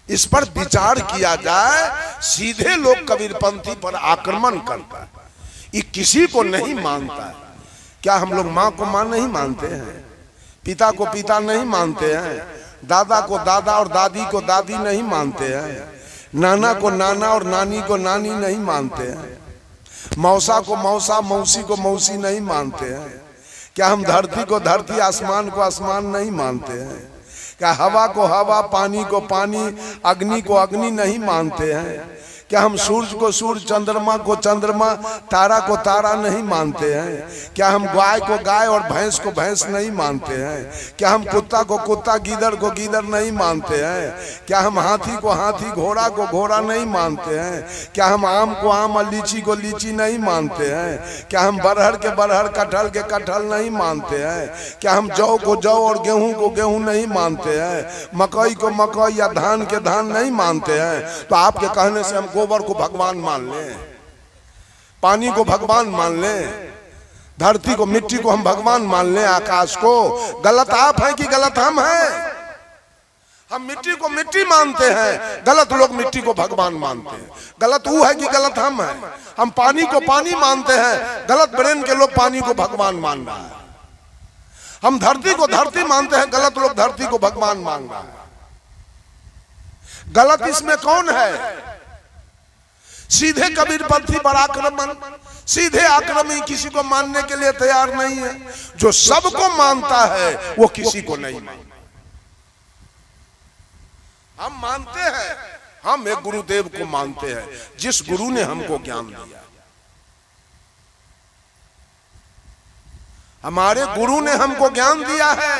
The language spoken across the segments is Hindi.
इस पर विचार किया जाए। सीधे लोग कबीरपंथी पर आक्रमण करता है, ये किसी को नहीं मानता है। क्या हम लोग माँ को माँ नहीं मानते हैं, पिता को पिता नहीं मानते हैं, दादा को दादा और दादी को दादी नहीं मानते हैं, नाना को नाना और नानी को नानी नहीं मानते हैं, मौसा को मौसा मौसी को मौसी नहीं मानते हैं? क्या हम धरती को धरती आसमान को आसमान नहीं मानते हैं? क्या हवा को हवा पानी को पानी अग्नि को अग्नि नहीं मानते हैं? क्या हम सूर्य को सूर्य चंद्रमा को चंद्रमा तारा को तारा नहीं मानते हैं? क्या हम गाय को गाय और भैंस को भैंस नहीं मानते हैं? क्या हम कुत्ता को कुत्ता गीदड़ को गीदड़ नहीं मानते हैं? क्या हम हाथी को हाथी घोड़ा को घोड़ा नहीं मानते हैं? क्या हम आम को आम और लीची को लीची नहीं मानते हैं? क्या हम बरहर के बरहर कटहल के कटहल नहीं मानते हैं? क्या हम जौ को जौ और गेहूं को गेहूं नहीं मानते हैं? मकई को मकई या धान के धान नहीं मानते हैं? तो आपके कहने से हम गोबर को भगवान मान लें, पानी को भगवान मान लें, धरती को मिट्टी को हम भगवान मान लें, आकाश को? गलत आप हैं कि गलत हम हैं? हम मिट्टी को मिट्टी मानते हैं, गलत लोग मिट्टी को भगवान मानते हैं। गलत वो है कि गलत हम हैं? हम पानी को पानी मानते हैं, गलत ब्रेन के लोग पानी को भगवान मान रहा है। हम धरती को धरती मानते हैं, गलत लोग धरती को भगवान मान रहा है। गलत इसमें कौन है? सीधे कबीरपंथी पर आक्रमण, सीधे आक्रमण किसी को मानने के लिए तैयार नहीं है। जो सबको मानता है वो किसी को नहीं मानता। हम मानते हैं, हम एक गुरुदेव को मानते हैं, जिस गुरु ने हमको ज्ञान दिया। हमारे गुरु ने हमको ज्ञान दिया है,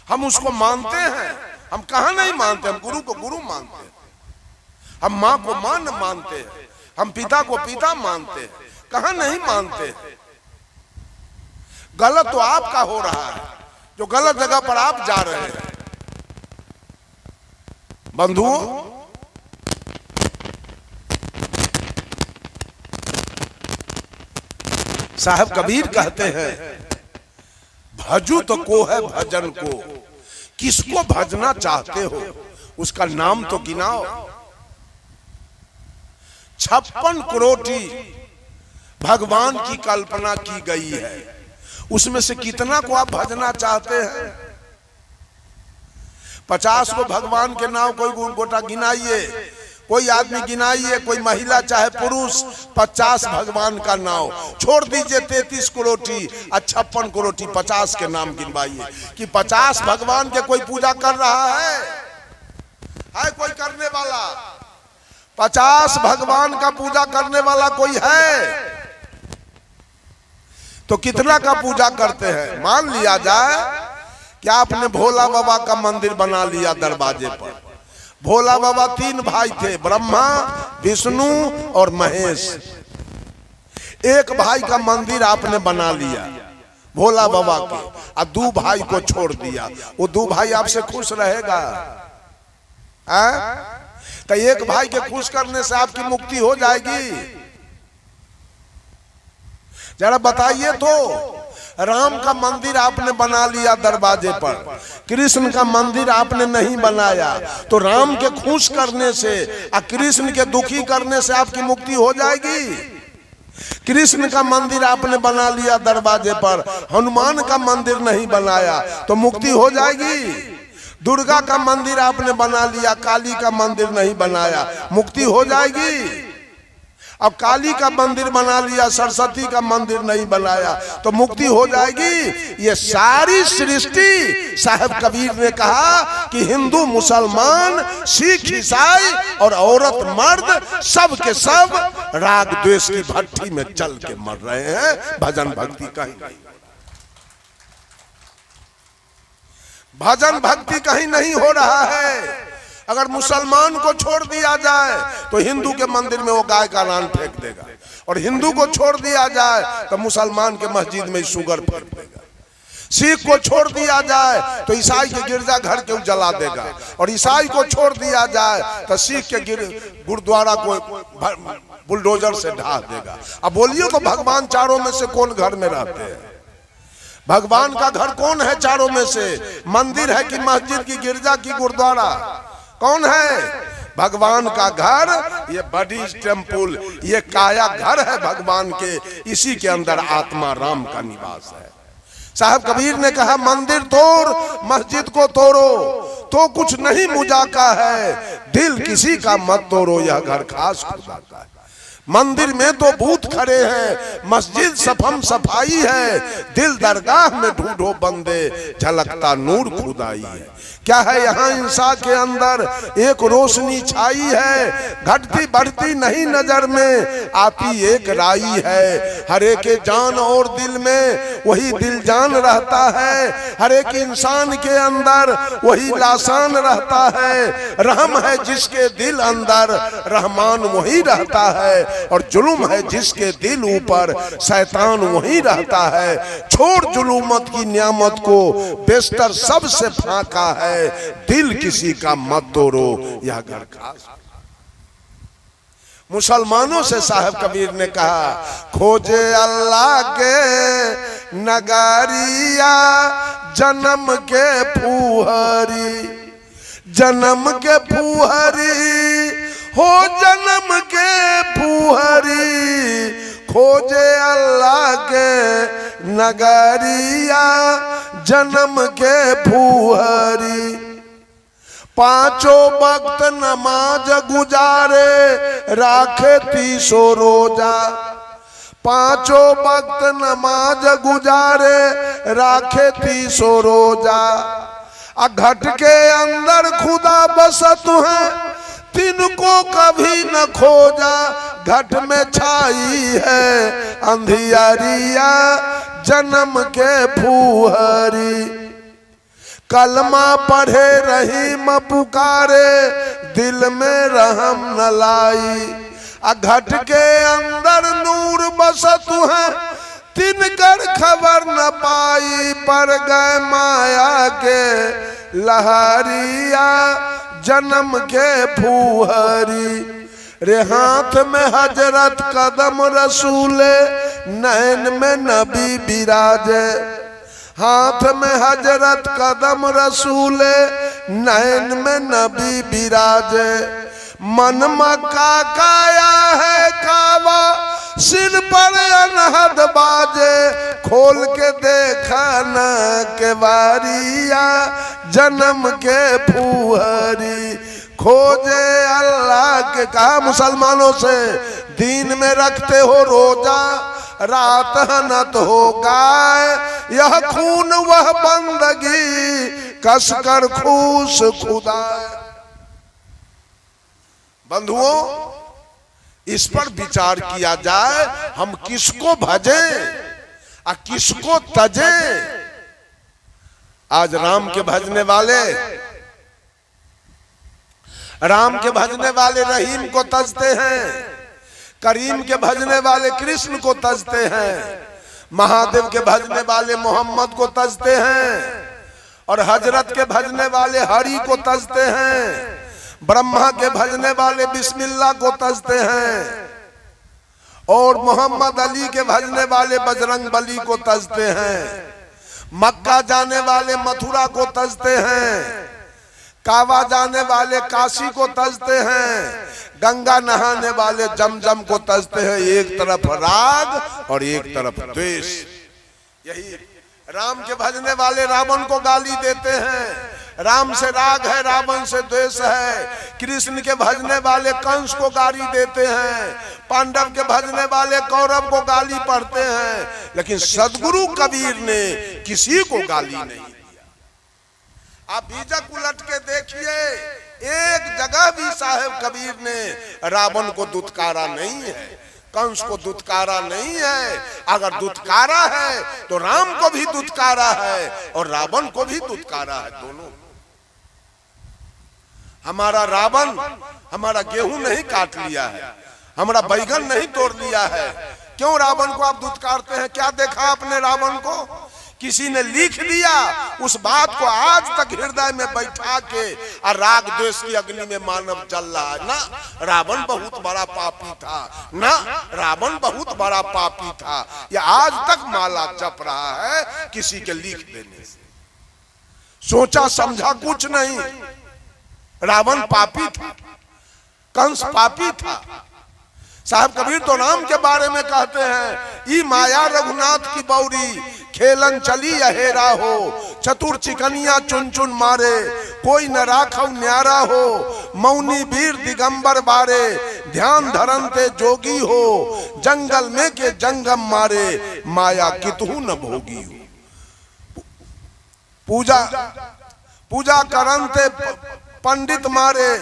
हम उसको मानते हैं। हम कहाँ नहीं मानते, हम गुरु को गुरु मानते हैं। हम माँ को माँ मानते हैं, हम पिता को पिता मानते हैं, कहाँ नहीं मानते। गलत तो आपका हो रहा है, जो गलत जगह पर आप जा रहे हैं। बंधुओं, साहब कबीर कहते हैं, भजू तो को है भजन को, किसको भजना चाहते हो उसका नाम तो गिनाओ। 56 करोटी भगवान की कल्पना की गई है, उसमें से कितना को आप भजना चाहते हैं? 50 को भगवान के नाम कोई गोटा गिनाइए, कोई आदमी गिनाइए, कोई महिला चाहे पुरुष, 50 भगवान का नाम। छोड़ दीजिए 33 करोटी और 56 करोटी, 50 के नाम गिनवाइए कि 50 भगवान के कोई पूजा कर रहा है कोई करने वाला? 50 भगवान का पूजा करने वाला कोई है तो कितना का पूजा करते हैं? मान लिया जाए कि आपने भोला बाबा का मंदिर बना लिया दरवाजे पर। भोला बाबा 3 भाई थे, ब्रह्मा विष्णु और महेश। एक भाई का मंदिर आपने बना लिया भोला बाबा के, और 2 भाई को छोड़ दिया। वो 2 भाई आपसे खुश रहेगा? तो एक भाई के खुश करने से आपकी मुक्ति हो जाएगी? जरा बताइए तो। राम का मंदिर आपने बना लिया दरवाजे पर, कृष्ण का मंदिर आपने नहीं बनाया, तो राम के खुश करने से और कृष्ण के दुखी करने से आपकी मुक्ति हो जाएगी? कृष्ण का मंदिर आपने बना लिया दरवाजे पर, हनुमान का मंदिर नहीं बनाया, तो मुक्ति हो जाएगी? दुर्गा का मंदिर आपने बना लिया, काली का मंदिर नहीं बनाया, मुक्ति हो जाएगी? अब काली का मंदिर बना लिया, सरस्वती का मंदिर नहीं बनाया, तो मुक्ति हो जाएगी? ये सारी सृष्टि, साहब कबीर ने कहा कि हिंदू मुसलमान सिख ईसाई और औरत मर्द सब के सब राग द्वेष की भट्टी में चल के मर रहे हैं। भजन भक्ति कहीं नहीं, भजन भक्ति कहीं नहीं हो रहा है। अगर मुसलमान को छोड़ दिया जाए तो हिंदू के मंदिर में वो गाय का रान फेंक देगा, और हिंदू को छोड़ दिया जाए तो मुसलमान के मस्जिद में शुगर फेंक देगा। सिख को छोड़ दिया जाए तो ईसाई के गिरजा घर को जला देगा, और ईसाई को छोड़ दिया जाए तो सिख के गुरुद्वारा को बुलडोजर से ढा देगा। अब बोलिए तो भगवान चारों में से कौन घर में रहते हैं? भगवान का घर कौन है चारों में से? मंदिर है कि मस्जिद की गिरजा की गुरुद्वारा? कौन है? भगवान का घर, ये बॉडी टेम्पल, ये काया घर है भगवान के, इसी के अंदर आत्मा राम का निवास है। साहब कबीर ने कहा मंदिर तोड़ मस्जिद को तोड़ो तो कुछ नहीं मुझा का है, दिल किसी का मत तोड़ो यह घर खास खुदा का है। मंदिर में तो भूत खड़े हैं, मस्जिद सफम सफाई है, दिल दरगाह में ढूंढो बंदे, झलकता नूर खुदाई है। क्या है यहाँ इंसान के अंदर? एक रोशनी छाई है, घटती बढ़ती नहीं नजर में, आती एक राई है। हर एक के जान और दिल में वही दिल जान रहता है, हर एक इंसान के अंदर वही लासान रहता है। रहम है जिसके दिल अंदर, रहमान वही रहता है, और जुल्म है जिसके दिल ऊपर, शैतान वही रहता है। छोड़ जुलूमत की नियामत को, बेशतर सबसे फाका है, दिल किसी का मत तोड़ो यह घर खास। मुसलमानों से साहब कबीर ने कहा खोजे अल्लाह के नगारिया, जन्म के फूहरी, जन्म के फूहरी हो, जन्म के फूहरी, खोजे अल्लाह के नगरिया, जन्म के फूहरी। पांचों वक्त नमाज गुजारे, राखे 300 रोजा, पांचों वक्त नमाज गुजारे, राखे 300 रोजा। घट के अंदर खुदा बसत है, तिनको कभी न खोजा, घट में छाई है अंधियारिया, जन्म के फूहरी। कलमा पढ़े रहीम पुकारे, दिल में रहम न लाई, घट के अंदर नूर बसत है, तिनकर खबर न पाई, पर गए माया के लहरिया, जन्म के फूहरी। रे हाथ में हजरत कदम रसूले, नैन में नबी बिराजे, हाथ में हजरत कदम रसूले, नैन में नबी बिराजे। मन मक्का काया है कावा, सिर पर अनहद बाजे, खोल के देखा न के बारिया, जन्म के फूहरी। खोजे अल्लाह के, कहा मुसलमानों से दीन में रखते हो रोजा, रात हनत हो गाय, यह खून वह बंदगी, कसकर खूस खुदा। बंधुओं, इस पर विचार किया जाए, हम किसको भजें और किसको तजें। आज राम के भजने वाले, राम के भजने वाले रहीम को तजते हैं, करीम के भजने वाले कृष्ण को तजते हैं, महादेव के भजने वाले मोहम्मद को तजते हैं, और हजरत के भजने वाले हरि को तजते हैं, ब्रह्मा के भजने वाले बिस्मिल्लाह को तजते हैं, और मोहम्मद अली के भजने वाले बजरंग बली को तजते हैं। मक्का जाने वाले मथुरा को तजते हैं, काबा जाने वाले काशी को तजते हैं, गंगा नहाने वाले जमजम को तजते हैं। एक तरफ राग और एक तरफ द्वेष। यही राम के भजने वाले रावण को गाली देते हैं, राम से राग है रावण से द्वेष है। कृष्ण के भजने वाले कंस को गाली देते हैं, पांडव के भजने वाले कौरव को गाली पढ़ते हैं, लेकिन सदगुरु कबीर ने किसी को गाली नहीं दिया। आप बीजक उलट के देखिए, एक जगह भी साहेब कबीर ने रावण को दुत्कारा नहीं है, कंस को दुत्कारा नहीं है। अगर दुत्कारा है तो राम को भी दुत्कारा है और रावण को भी दुत्कारा है, दोनों। हमारा रावण हमारा गेहूं नहीं काट लिया है, हमारा बैगन नहीं तोड़ लिया है। क्यों रावण को आप दुत्कारते हैं? क्या देखा आपने रावण को? किसी ने लिख दिया, उस बात को आज तक हृदय में बैठा के और राग द्वेष की अग्नि में मानव जल रहा है। ना रावण बहुत बड़ा पापी था, ना रावण बहुत बड़ा पापी था, ये आज तक माला जप रहा है किसी के लिख देने से। सोचा समझा कुछ नहीं। रावण पापी था, कंस पापी था। साहब कबीर तो राम के बारे में कहते हैं, ई माया रघुनाथ की बौरी, खेलन चली अहेरा हो, चतुर चिकनिया चुन चुन मारे, कोई न राखव न्यारा हो, मौनी वीर दिगंबर बारे, ध्यान धरनते जोगी हो, जंगल में के जंगम मारे, माया कितहु न भोगी हो। पूजा पूजा करनते पंडित मारे,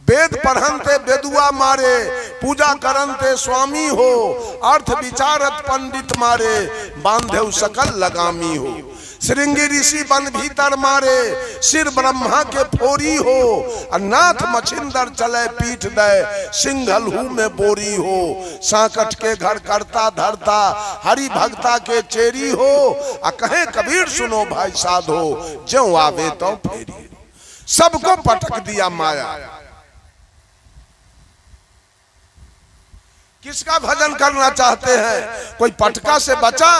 वेद पढ़नते बेदुआ मारे, पूजा करनते स्वामी हो, अर्थ विचारत पंडित मारे, बांधे सकल लगामी हो, श्रृंगी ऋषि बन भीतर मारे, सिर ब्रह्मा के फोरी हो, नाथ मछिंदर चले पीठ दे, सिंघल हूँ में बोरी हो, सांकट के घर करता धरता, हरि भक्ता के चेरी हो, कहे कबीर सुनो भाई साधो, ज्यों आवे तो फेरी। सबको पटक दिया माया। किसका भजन करना चाहते हैं? कोई पटका से बचा?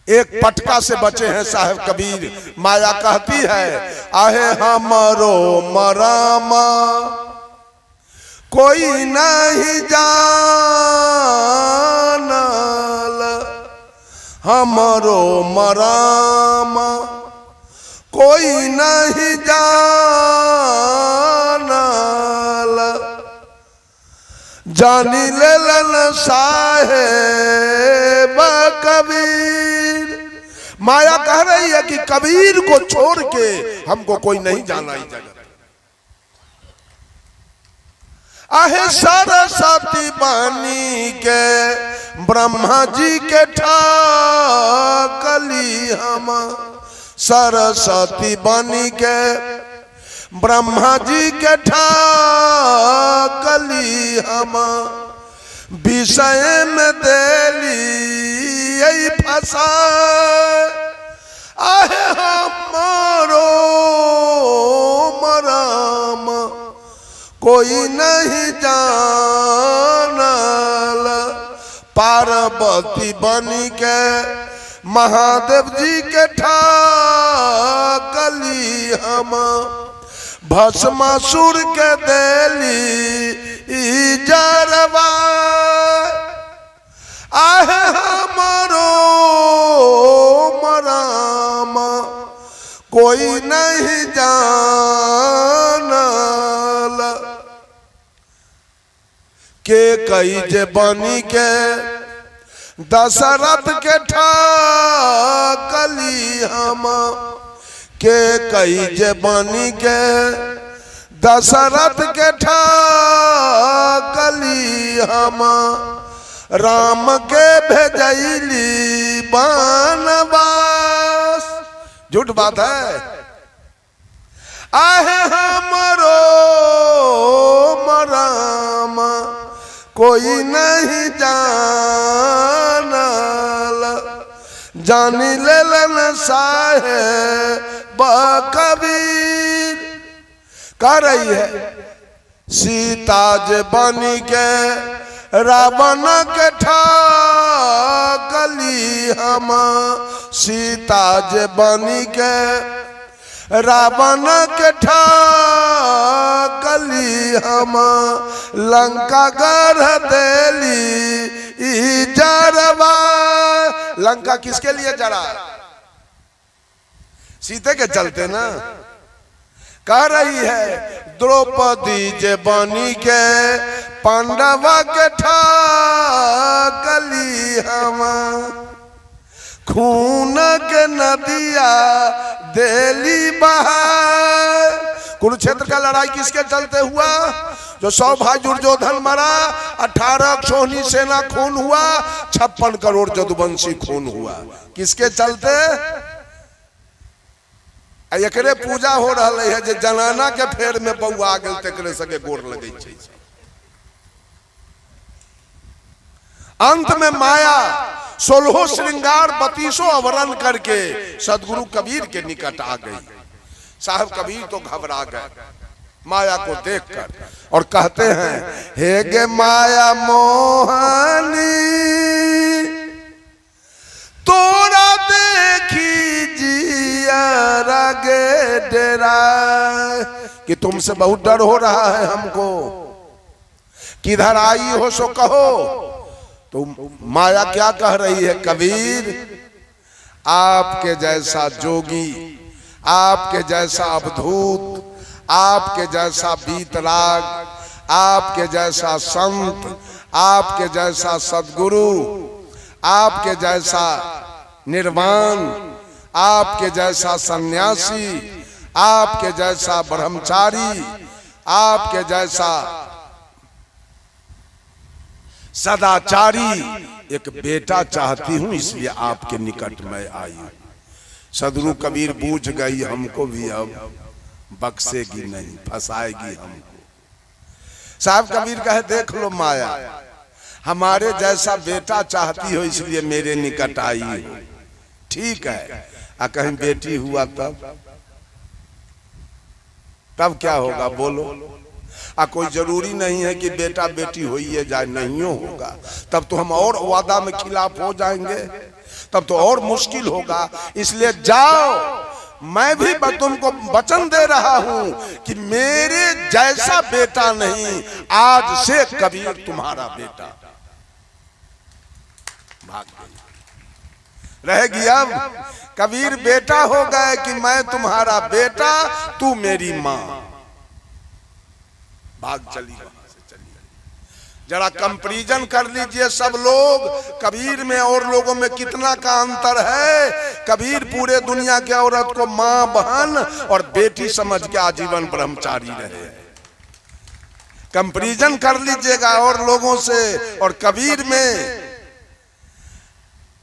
एक पटका से बचे हैं साहब कबीर। माया कहती है, आहे हमरो मरामा कोई नहीं जानल, हमरो मरामा कोई नहीं जानल, जानी लेलन साहेब कबीर। माया कह रही है कि कबीर को छोड़ के हमको कोई नहीं जाना ही जगत। आहे सरस्वती बनी के ब्रह्मा जी के ठाकली हम, सरस्वती बनी के ब्रह्मा जी के ठाकली हम, विषय में देली यही फसा, आहे हमारो मराम कोई नहीं जानल, पार्वती बनी के महादेव जी के ठाकली हम, भस्मासुर के देली इजरवा, आहे हमारो मराम कोई नहीं जानल, के कई जे बनी के दशरथ के ठाकली हम, के कई जे बनी के दशरथ के ठाकली हम, राम के भेजैली बनवास। झूठ बात है। आहे हमरो मराम कोई नहीं जानल, जानी लेलन साहेब कबीर। कह रही है, सीता जे बनी के रावण के ठाकली हम, सीता जे बनी के रावण के ठाकली हम, लंका गढ़ देली इजरवा। लंका किसके लिए जरा? सीते के चलते ना। कह रही है, द्रौपदी जे बनी के पांडवा के ठाकली हम, खून के नदिया देली बहा। कुरुक्षेत्र का लड़ाई किसके चलते हुआ? जो 100 भाई दुर्योधन मरा, 18 सोहनी सेना खून हुआ, 56 करोड़ जदुवंशी खून हुआ। किसके चलते? एकरे पूजा हो रहा है जे जनाना के फेर में बउआ आ गेल तकरे सके गोर लगे छै। अंत में माया 16 श्रृंगार 32 आवरण करके सदगुरु कबीर के निकट आ गई। साहब कबीर तो घबरा गए माया को देखकर और कहते हैं, हे गे माया मोहनी तोरा देखी जिया गे डेरा, कि तुमसे बहुत डर हो रहा है हमको, किधर आई हो सो कहो। तो माया क्या कह रही है, कबीर आपके जैसा जोगी, आपके जैसा अवधूत, आपके जैसा वीतराग, आपके जैसा संत, आपके जैसा सद्गुरु, आपके जैसा निर्वाण, आपके जैसा सन्यासी, आपके जैसा ब्रह्मचारी, आपके जैसा सदाचारी एक बेटा चाहती हूं, इसलिए आपके निकट में आई हूं। सदगुरु कबीर बूझ गई हमको भी अब बख्शेगी नहीं, फंसाएगी हमको। साहब कबीर कहे देख लो माया, हमारे जैसा बेटा चाहती हो इसलिए मेरे निकट आई हो, ठीक है। कहीं बेटी हुआ तब क्या होगा बोलो। कोई जरूरी नहीं है कि बेटा बेटी हो ही जाए, नहीं होगा तब तो हम और वादा में खिलाफ हो जाएंगे, तब तो और मुश्किल होगा। इसलिए जाओ, मैं भी तुमको वचन दे रहा हूं कि मेरे जैसा बेटा नहीं, आज से कबीर तुम्हारा बेटा। भाग गई, रहेगी अब कबीर बेटा हो गए कि मैं तुम्हारा बेटा, तू मेरी मां। भाग चली, वहां से चली। जरा कंपैरिजन कर लीजिए सब लोग, कबीर में और लोगों में कितना का अंतर है। कबीर पूरे दुनिया के औरत को मां, बहन और बेटी समझ के आजीवन ब्रह्मचारी रहे। कंपैरिजन कर लीजिएगा और लोगों से। और कबीर में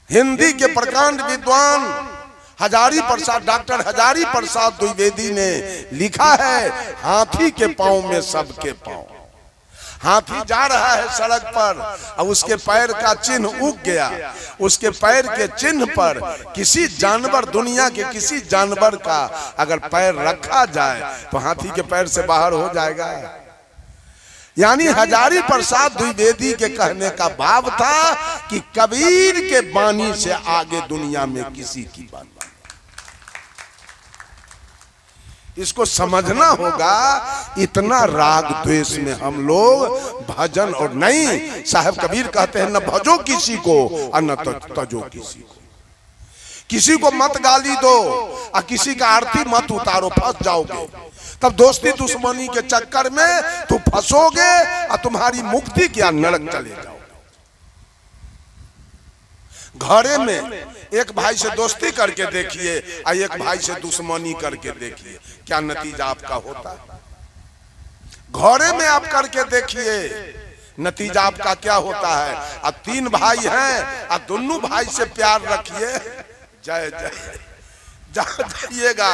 हिंदी के प्रकांड विद्वान हजारी प्रसाद, डॉक्टर हजारी प्रसाद द्विवेदी ने लिखा है, हाथी के पांव में सबके पांव। हाथी जा रहा है सड़क पर और उसके पैर का चिन्ह उग गया, उसके पैर के चिन्ह पर किसी जानवर, दुनिया के किसी जानवर का अगर पैर रखा जाए तो हाथी के पैर से बाहर हो जाएगा। यानी हजारी प्रसाद द्विवेदी के कहने का भाव था कि कबीर के वाणी से आगे दुनिया में किसी की बात। इसको समझना होगा। इतना राग द्वेष में हम लोग भजन और नहीं, साहब कबीर कहते हैं न भजो किसी को और न तजो किसी को। किसी को मत गाली दो और किसी का आरती मत उतारो, फंस जाओगे। तब दोस्ती दुश्मनी के चक्कर में तुम फंसोगे और तुम्हारी मुक्ति क्या नरक चले जाओगे। घरे में एक भाई से दोस्ती करके देखिए और एक भाई से दुश्मनी करके देखिए, क्या नतीजा आपका होता है। घरे में आप करके देखिए नतीजा आपका क्या होता है। अब 3 भाई हैं और दोनों भाई से प्यार रखिए, जय जय, जहां जाइएगा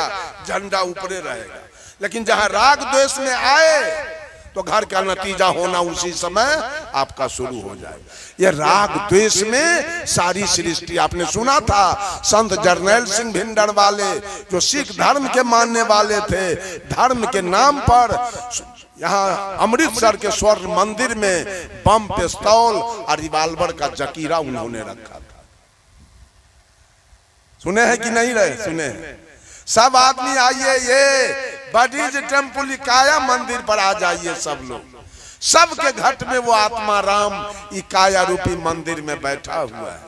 झंडा ऊपरे रहेगा। लेकिन जहां राग द्वेष में आए तो घर का नतीजा होना उसी समय आपका शुरू हो जाएगा। ये राग द्वेष में सारी सृष्टि, आपने सुना था संत जरनैल सिंह भिंडर वाले जो सिख धर्म के मानने वाले थे, धर्म के नाम पर यहाँ अमृतसर के स्वर्ण मंदिर में बम, पिस्तौल और रिवाल्वर का जकीरा उन्होंने रखा था। सुने हैं कि नहीं रहे? सुने हैं। सब आदमी आइए, ये बडीज टेम्पल काया मंदिर पर आ जाइए सब लोग। सबके घट में वो आत्मा राम इकाया रूपी मंदिर में बैठा हुआ है।